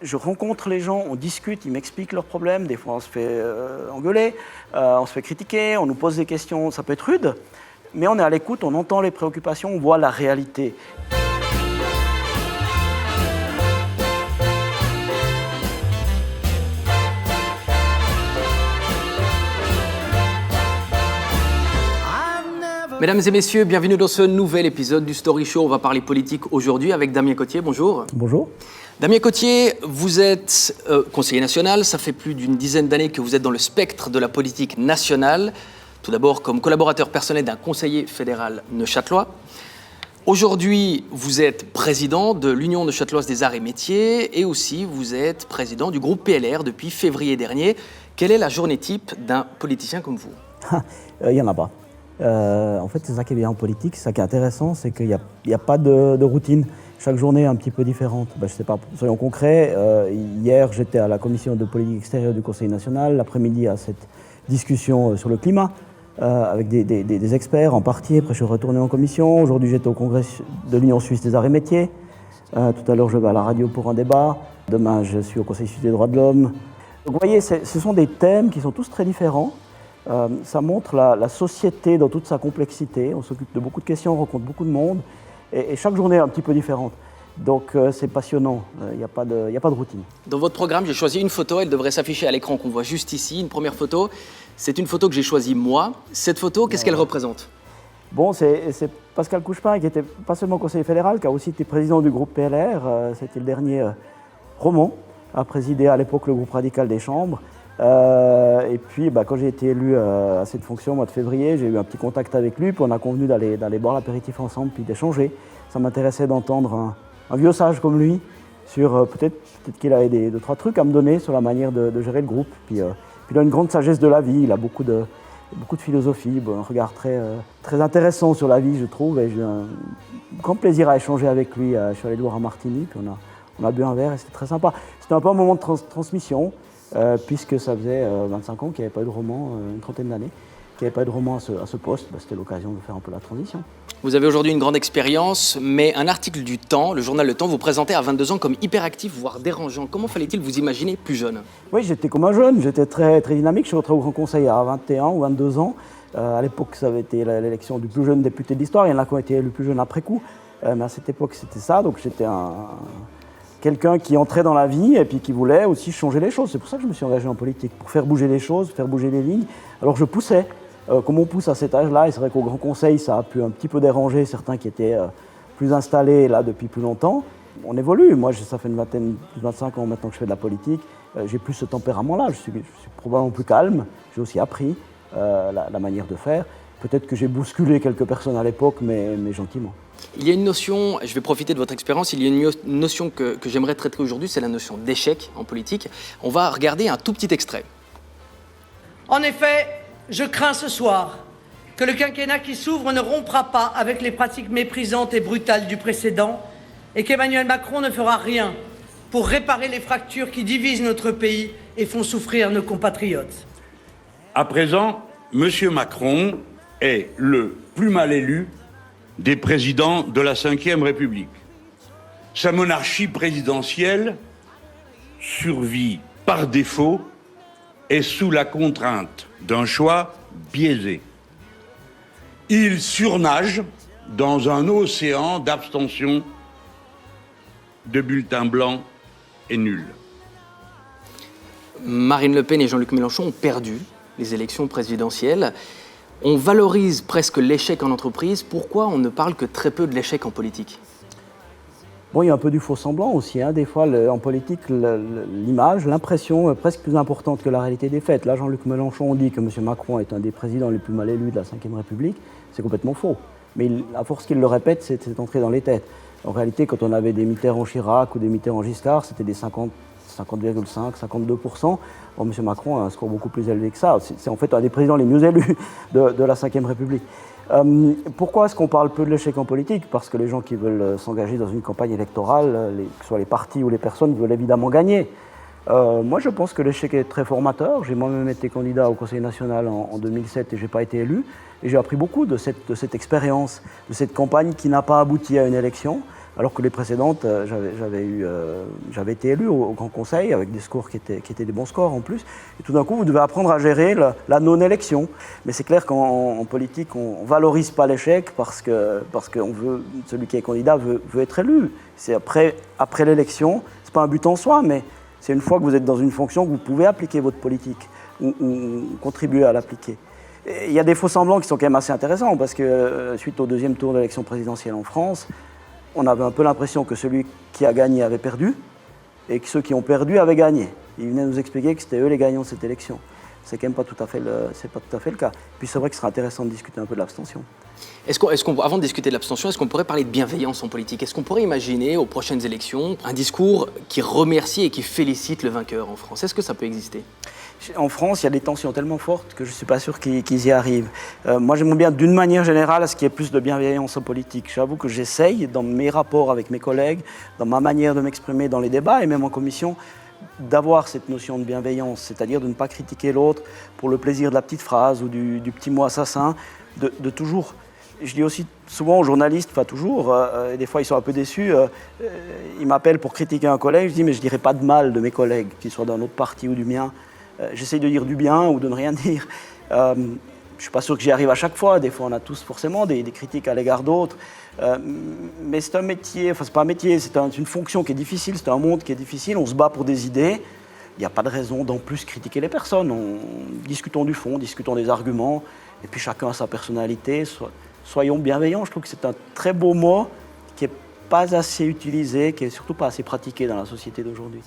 je rencontre les gens, on discute, ils m'expliquent leurs problèmes, des fois on se fait engueuler, on se fait critiquer, on nous pose des questions, ça peut être rude, mais on est à l'écoute, on entend les préoccupations, on voit la réalité. Mesdames et messieurs, bienvenue dans ce nouvel épisode du Story Show. On va parler politique aujourd'hui avec Damien Cottier. Bonjour. Bonjour. Damien Cottier, vous êtes conseiller national. Ça fait plus d'une dizaine d'années que vous êtes dans le spectre de la politique nationale. Tout d'abord comme collaborateur personnel d'un conseiller fédéral neuchâtelois. Aujourd'hui, vous êtes président de l'Union neuchâteloise des arts et métiers et aussi vous êtes président du groupe PLR depuis février dernier. Quelle est la journée type d'un politicien comme vous ? Il n'y en a pas. En fait, c'est ça qui est bien en politique, c'est ça qui est intéressant, c'est qu'il n'y a pas de routine. Chaque journée est un petit peu différente. Je ne sais pas, soyons concrets. Hier, j'étais à la commission de politique extérieure du Conseil national. L'après-midi, à cette discussion sur le climat, avec des experts en partie. Après, je suis retourné en commission. Aujourd'hui, j'étais au congrès de l'Union suisse des arts et métiers. Tout à l'heure, je vais à la radio pour un débat. Demain, je suis au Conseil suisse des droits de l'homme. Donc, vous voyez, ce sont des thèmes qui sont tous très différents. Ça montre la société dans toute sa complexité. On s'occupe de beaucoup de questions, on rencontre beaucoup de monde. Et chaque journée est un petit peu différente. Donc c'est passionnant, il n'y a pas de routine. Dans votre programme, j'ai choisi une photo, elle devrait s'afficher à l'écran qu'on voit juste ici. Une première photo, c'est une photo que j'ai choisie moi. Cette photo, qu'est-ce qu'elle représente ? Bon, c'est Pascal Couchepin qui était pas seulement conseiller fédéral, qui a aussi été président du groupe PLR. C'était le dernier roman à présider à l'époque le groupe radical des chambres. Et puis quand j'ai été élu à cette fonction au mois de février, j'ai eu un petit contact avec lui, puis on a convenu d'aller boire l'apéritif ensemble, puis d'échanger. Ça m'intéressait d'entendre un vieux sage comme lui sur peut-être qu'il avait deux, trois trucs à me donner sur la manière de gérer le groupe. Puis il a une grande sagesse de la vie, il a beaucoup de philosophie, un regard très intéressant sur la vie, je trouve, et j'ai eu un grand plaisir à échanger avec lui. Je suis allé le voir à Martigny, puis on a bu un verre et c'était très sympa. C'était un peu un moment de transmission. Puisque ça faisait 25 ans qu'il n'y avait pas eu de roman, une trentaine d'années, qu'il n'y avait pas eu de roman à ce poste, c'était l'occasion de faire un peu la transition. Vous avez aujourd'hui une grande expérience, mais un article du Temps, le journal Le Temps, vous présentait à 22 ans comme hyperactif, voire dérangeant. Comment fallait-il vous imaginer plus jeune ? Oui, j'étais comme un jeune, j'étais très, très dynamique. Je suis rentré au Grand Conseil à 21 ou 22 ans. À l'époque, ça avait été l'élection du plus jeune député de l'histoire. Il y en a qui ont été élus plus jeunes après coup. Mais à cette époque, c'était ça. Donc j'étais quelqu'un qui entrait dans la vie et puis qui voulait aussi changer les choses. C'est pour ça que je me suis engagé en politique, pour faire bouger les choses, faire bouger les lignes. Alors je poussais, comme on pousse à cet âge-là, et c'est vrai qu'au Grand Conseil, ça a pu un petit peu déranger certains qui étaient plus installés là depuis plus longtemps. On évolue. Moi, ça fait 25 ans maintenant que je fais de la politique. J'ai plus ce tempérament-là. Je suis probablement plus calme. J'ai aussi appris la manière de faire. Peut-être que j'ai bousculé quelques personnes à l'époque, mais gentiment. Il y a une notion, je vais profiter de votre expérience, il y a une notion que j'aimerais traiter aujourd'hui, c'est la notion d'échec en politique. On va regarder un tout petit extrait. En effet, je crains ce soir que le quinquennat qui s'ouvre ne rompra pas avec les pratiques méprisantes et brutales du précédent et qu'Emmanuel Macron ne fera rien pour réparer les fractures qui divisent notre pays et font souffrir nos compatriotes. À présent, M. Macron est le plus mal élu des présidents de la Ve République. Sa monarchie présidentielle survit par défaut et sous la contrainte d'un choix biaisé. Il surnage dans un océan d'abstention, de bulletins blancs et nuls. Marine Le Pen et Jean-Luc Mélenchon ont perdu les élections présidentielles. On valorise presque l'échec en entreprise. Pourquoi on ne parle que très peu de l'échec en politique ? Bon, il y a un peu du faux semblant aussi. Des fois, en politique, l'image, l'impression est presque plus importante que la réalité des faits. Là, Jean-Luc Mélenchon dit que M. Macron est un des présidents les plus mal élus de la Ve République. C'est complètement faux. Mais à force qu'il le répète, c'est entré dans les têtes. En réalité, quand on avait des Mitterrand-Chirac ou des Mitterrand-Giscard, c'était des 50,5, 52%. Bon, M. Macron a un score beaucoup plus élevé que ça. C'est en fait un des présidents les mieux élus de la Ve République. Pourquoi est-ce qu'on parle peu de l'échec en politique ? Parce que les gens qui veulent s'engager dans une campagne électorale, que ce soit les partis ou les personnes, veulent évidemment gagner. Moi, je pense que l'échec est très formateur. J'ai moi-même été candidat au Conseil national en 2007 et je n'ai pas été élu. Et j'ai appris beaucoup de cette expérience, de cette campagne qui n'a pas abouti à une élection. Alors que les précédentes, j'avais été élu au Grand Conseil avec des scores qui étaient des bons scores en plus. Et tout d'un coup, vous devez apprendre à gérer la non-élection. Mais c'est clair qu'en politique, on ne valorise pas l'échec parce que celui qui est candidat veut être élu. C'est après l'élection, ce n'est pas un but en soi, mais c'est une fois que vous êtes dans une fonction que vous pouvez appliquer votre politique ou contribuer à l'appliquer. Et il y a des faux-semblants qui sont quand même assez intéressants parce que suite au deuxième tour de l'élection présidentielle en France, on avait un peu l'impression que celui qui a gagné avait perdu et que ceux qui ont perdu avaient gagné. Ils venaient nous expliquer que c'était eux les gagnants de cette élection. C'est quand même pas tout à fait le cas. Puis c'est vrai que ce serait intéressant de discuter un peu de l'abstention. Avant de discuter de l'abstention, est-ce qu'on pourrait parler de bienveillance en politique? Est-ce qu'on pourrait imaginer aux prochaines élections un discours qui remercie et qui félicite le vainqueur en France? Est-ce que ça peut exister? En France, il y a des tensions tellement fortes que je ne suis pas sûr qu'ils y arrivent. Moi, j'aimerais bien, d'une manière générale, à ce qu'il y ait plus de bienveillance en politique. J'avoue que j'essaye, dans mes rapports avec mes collègues, dans ma manière de m'exprimer dans les débats et même en commission, d'avoir cette notion de bienveillance, c'est-à-dire de ne pas critiquer l'autre pour le plaisir de la petite phrase ou du petit mot assassin, de toujours... Je dis aussi souvent aux journalistes, pas toujours, et des fois ils sont un peu déçus, ils m'appellent pour critiquer un collègue, je dis mais je ne dirai pas de mal de mes collègues, qu'ils soient d'un autre parti ou du mien. J'essaye de dire du bien ou de ne rien dire. Je ne suis pas sûr que j'y arrive à chaque fois. Des fois, on a tous forcément des critiques à l'égard d'autres. Mais c'est un métier, enfin, c'est pas un métier, c'est une fonction qui est difficile, c'est un monde qui est difficile. On se bat pour des idées. Il n'y a pas de raison d'en plus critiquer les personnes. Discutons du fond, discutons des arguments. Et puis, chacun a sa personnalité. Soyons bienveillants. Je trouve que c'est un très beau mot qui n'est pas assez utilisé, qui n'est surtout pas assez pratiqué dans la société d'aujourd'hui.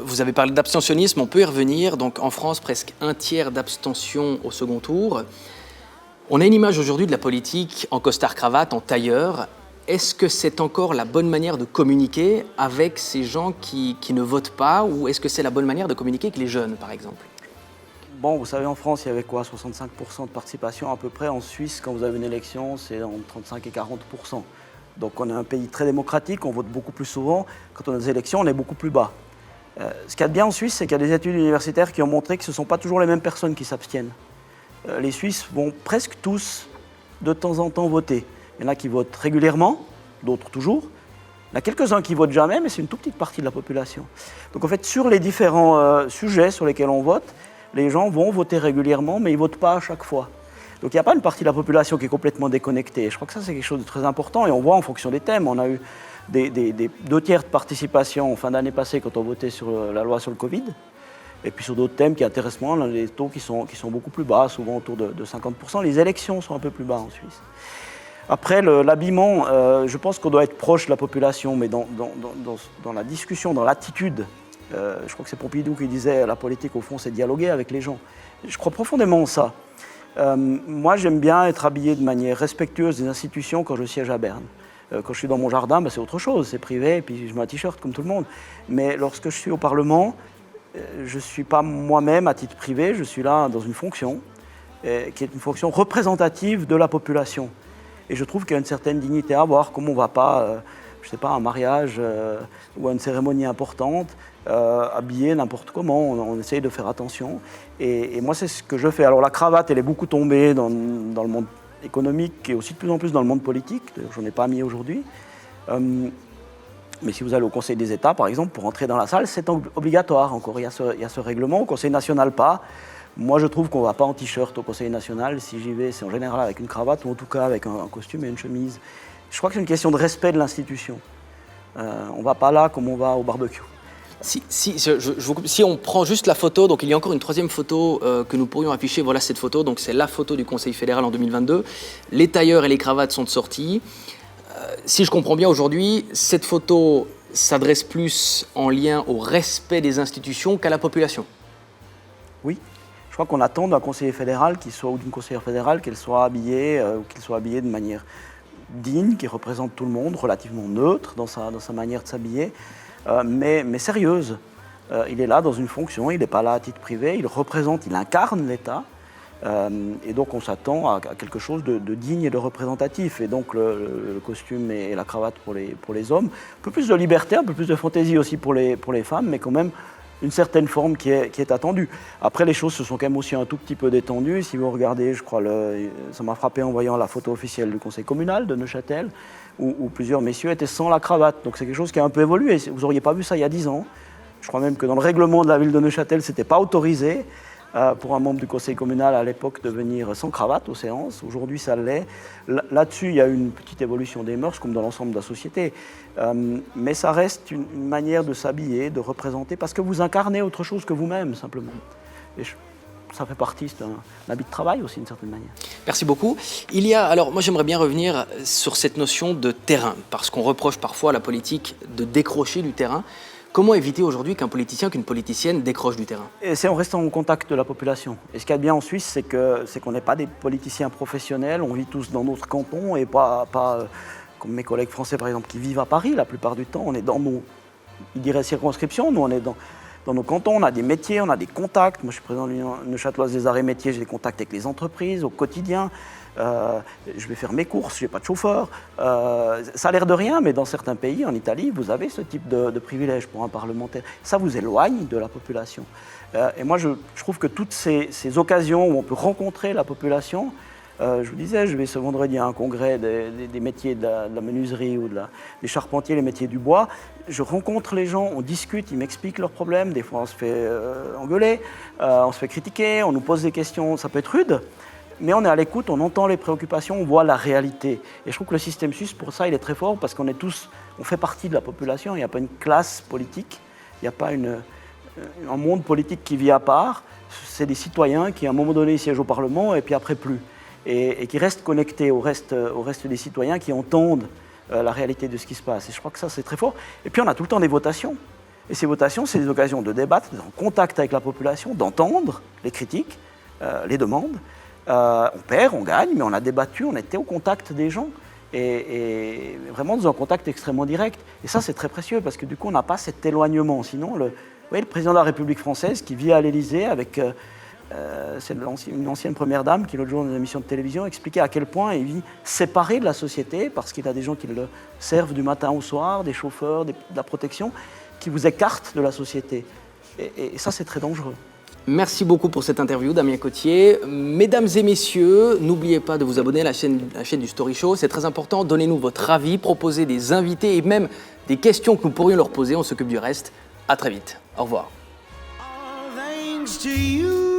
Vous avez parlé d'abstentionnisme, on peut y revenir. Donc en France, presque un tiers d'abstention au second tour. On a une image aujourd'hui de la politique en costard-cravate, en tailleur. Est-ce que c'est encore la bonne manière de communiquer avec ces gens qui ne votent pas, ou est-ce que c'est la bonne manière de communiquer avec les jeunes, par exemple? Bon, vous savez, en France, il y avait quoi, 65% de participation à peu près. En Suisse, quand vous avez une élection, c'est entre 35 et 40%. Donc on est un pays très démocratique, on vote beaucoup plus souvent. Quand on a des élections, on est beaucoup plus bas. Ce qu'il y a de bien en Suisse, c'est qu'il y a des études universitaires qui ont montré que ce ne sont pas toujours les mêmes personnes qui s'abstiennent. Les Suisses vont presque tous, de temps en temps, voter. Il y en a qui votent régulièrement, d'autres toujours. Il y en a quelques-uns qui votent jamais, mais c'est une toute petite partie de la population. Donc en fait, sur les différents sujets sur lesquels on vote, les gens vont voter régulièrement, mais ils ne votent pas à chaque fois. Donc il n'y a pas une partie de la population qui est complètement déconnectée. Je crois que ça, c'est quelque chose de très important, et on voit en fonction des thèmes. On a eu des 2 tiers de participation en fin d'année passée quand on votait sur la loi sur le Covid. Et puis sur d'autres thèmes qui intéressent moins, on a des taux qui sont beaucoup plus bas, souvent autour de 50%. Les élections sont un peu plus bas en Suisse. Après, l'habillement, je pense qu'on doit être proche de la population, mais dans la discussion, dans l'attitude, je crois que c'est Pompidou qui disait la politique, au fond, c'est dialoguer avec les gens. Je crois profondément en ça. Moi, j'aime bien être habillé de manière respectueuse des institutions quand je siège à Berne. Quand je suis dans mon jardin, c'est autre chose, c'est privé, et puis je mets un t-shirt comme tout le monde. Mais lorsque je suis au Parlement, je ne suis pas moi-même à titre privé, je suis là dans une fonction qui est une fonction représentative de la population. Et je trouve qu'il y a une certaine dignité à avoir, comme on ne va pas, je ne sais pas, à un mariage ou à une cérémonie importante, habillé n'importe comment, on essaye de faire attention. Et moi, c'est ce que je fais. Alors la cravate, elle est beaucoup tombée dans le monde économique et aussi de plus en plus dans le monde politique. Je n'en ai pas mis aujourd'hui. Mais si vous allez au Conseil des États, par exemple, pour entrer dans la salle, c'est obligatoire. Encore, il y a ce règlement. Au Conseil national, pas. Moi, je trouve qu'on ne va pas en t-shirt au Conseil national. Si j'y vais, c'est en général avec une cravate ou en tout cas avec un costume et une chemise. Je crois que c'est une question de respect de l'institution. On ne va pas là comme on va au barbecue. Si on prend juste la photo, donc il y a encore une 3e photo que nous pourrions afficher. Voilà cette photo, donc c'est la photo du Conseil fédéral en 2022. Les tailleurs et les cravates sont sortis. Si je comprends bien aujourd'hui, cette photo s'adresse plus en lien au respect des institutions qu'à la population. Oui, je crois qu'on attend d'un conseiller fédéral ou d'une conseillère fédérale qu'elle soit habillée ou qu'il soit habillé de manière digne, qui représente tout le monde, relativement neutre dans sa manière de s'habiller. Mais sérieuse. Il est là dans une fonction, il n'est pas là à titre privé, il incarne l'État. Et donc on s'attend à quelque chose de digne et de représentatif. Et donc le costume et la cravate pour les hommes. Un peu plus de liberté, un peu plus de fantaisie aussi pour les femmes, mais quand même une certaine forme qui est attendue. Après, les choses se sont quand même aussi un tout petit peu détendues. Si vous regardez, je crois, ça m'a frappé en voyant la photo officielle du conseil communal de Neuchâtel, où plusieurs messieurs étaient sans la cravate. Donc c'est quelque chose qui a un peu évolué. Vous n'auriez pas vu ça il y a 10 ans. Je crois même que dans le règlement de la ville de Neuchâtel, ce n'était pas autorisé pour un membre du conseil communal à l'époque de venir sans cravate aux séances. Aujourd'hui, ça l'est. Là-dessus, il y a une petite évolution des mœurs, comme dans l'ensemble de la société. Mais ça reste une manière de s'habiller, de représenter, parce que vous incarnez autre chose que vous-même, simplement. Et ça fait partie d'un habit de travail aussi, d'une certaine manière. Merci beaucoup. Alors moi j'aimerais bien revenir sur cette notion de terrain, parce qu'on reproche parfois à la politique de décrocher du terrain. Comment éviter aujourd'hui qu'une politicienne décroche du terrain? Et c'est en restant en contact de la population. Et ce qu'il y a de bien en Suisse, c'est qu'on n'est pas des politiciens professionnels, on vit tous dans notre canton et pas comme mes collègues français par exemple qui vivent à Paris la plupart du temps. On est dans nos, ils diraient circonscriptions, nous on est dans nos cantons, on a des métiers, on a des contacts. Moi je suis président de l'Union neuchâteloise des arts et métiers, j'ai des contacts avec les entreprises au quotidien. Je vais faire mes courses, je n'ai pas de chauffeur. Ça a l'air de rien, mais dans certains pays, en Italie, vous avez ce type de privilège pour un parlementaire. Ça vous éloigne de la population. Et moi, je trouve que toutes ces occasions où on peut rencontrer la population, je vous disais, je vais ce vendredi à un congrès des métiers de la menuiserie ou des charpentiers, les métiers du bois. Je rencontre les gens, on discute, ils m'expliquent leurs problèmes. Des fois, on se fait engueuler, on se fait critiquer, on nous pose des questions, ça peut être rude. Mais on est à l'écoute, on entend les préoccupations, on voit la réalité. Et je trouve que le système suisse, pour ça, il est très fort parce qu'on est tous, on fait partie de la population. Il n'y a pas une classe politique, il n'y a pas un monde politique qui vit à part. C'est des citoyens qui, à un moment donné, siègent au Parlement et puis après plus. Et qui restent connectés au reste des citoyens qui entendent la réalité de ce qui se passe. Et je crois que ça, c'est très fort. Et puis, on a tout le temps des votations. Et ces votations, c'est des occasions de débattre, d'être en contact avec la population, d'entendre les critiques, les demandes. On perd, on gagne, mais on a débattu, on était au contact des gens et vraiment dans un contact extrêmement direct. Et ça, c'est très précieux parce que du coup, on n'a pas cet éloignement. Sinon, vous voyez, le président de la République française qui vit à l'Élysée avec une ancienne première dame qui, l'autre jour, dans une émission de télévision, expliquait à quel point il vit séparé de la société parce qu'il a des gens qui le servent du matin au soir, des chauffeurs, de la protection, qui vous écartent de la société. Et ça, c'est très dangereux. Merci beaucoup pour cette interview, Damien Cottier. Mesdames et messieurs, n'oubliez pas de vous abonner à la chaîne du Story Show. C'est très important. Donnez-nous votre avis, proposez des invités et même des questions que nous pourrions leur poser. On s'occupe du reste. À très vite. Au revoir. All thanks to you.